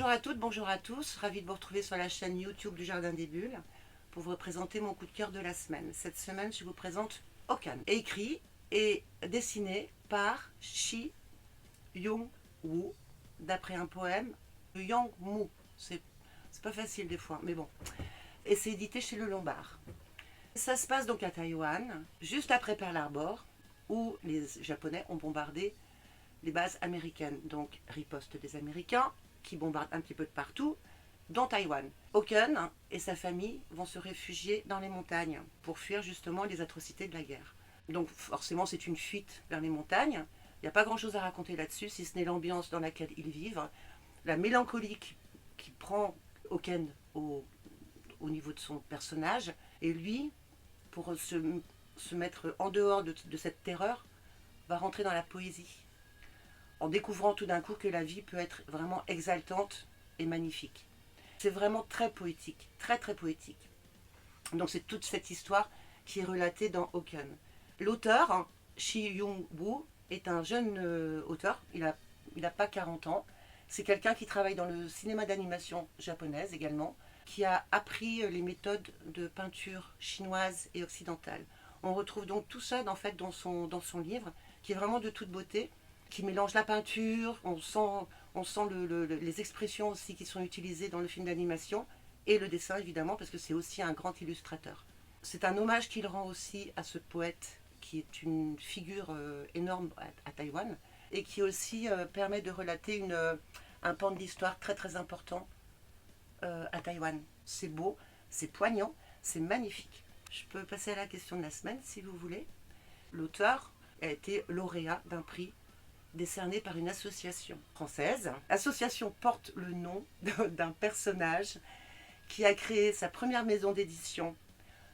Bonjour à toutes, bonjour à tous, ravi de vous retrouver sur la chaîne YouTube du Jardin des Bulles pour vous présenter mon coup de cœur de la semaine. Cette semaine, je vous présente Okan, écrit et dessiné par Shi Young-woo, d'après un poème de Yang Mu. C'est pas facile des fois, mais bon. Et c'est édité chez Le Lombard. Ça se passe donc à Taïwan, juste après Pearl Harbor, où les Japonais ont bombardé les bases américaines. Donc riposte des Américains qui bombardent un petit peu de partout, dont Taïwan. Oken et sa famille vont se réfugier dans les montagnes pour fuir justement les atrocités de la guerre. Donc forcément c'est une fuite vers les montagnes. Il n'y a pas grand chose à raconter là-dessus, si ce n'est l'ambiance dans laquelle ils vivent, la mélancolie qui prend Oken au niveau de son personnage, et lui, pour se mettre en dehors de cette terreur, va rentrer dans la poésie, en découvrant tout d'un coup que la vie peut être vraiment exaltante et magnifique. C'est vraiment très poétique, très très poétique. Donc c'est toute cette histoire qui est relatée dans Oken. L'auteur, Shi Young-woo, est un jeune auteur, il n'a pas 40 ans. C'est quelqu'un qui travaille dans le cinéma d'animation japonaise également, qui a appris les méthodes de peinture chinoise et occidentale. On retrouve donc tout ça en fait, dans son livre, qui est vraiment de toute beauté, qui mélange la peinture, on sent les expressions aussi qui sont utilisées dans le film d'animation, et le dessin évidemment, parce que c'est aussi un grand illustrateur. C'est un hommage qu'il rend aussi à ce poète qui est une figure énorme à Taïwan, et qui aussi permet de relater un pan de l'histoire très très important à Taïwan. C'est beau, c'est poignant, c'est magnifique. Je peux passer à la question de la semaine si vous voulez. L'auteur a été lauréat d'un prix décerné par une association française. L'association porte le nom d'un personnage qui a créé sa première maison d'édition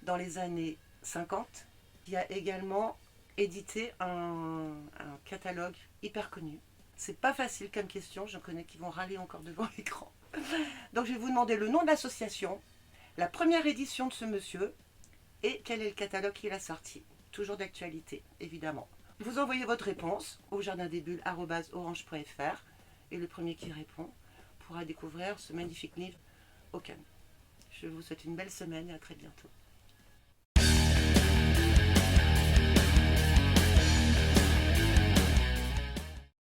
dans les années 50, qui a également édité un catalogue hyper connu. C'est pas facile comme question, j'en connais qui vont râler encore devant l'écran. Donc je vais vous demander le nom de l'association, la première édition de ce monsieur et quel est le catalogue qu'il a sorti. Toujours d'actualité, évidemment. Vous envoyez votre réponse au jardindesbulles@orange.fr et le premier qui répond pourra découvrir ce magnifique livre Oken. Je vous souhaite une belle semaine et à très bientôt.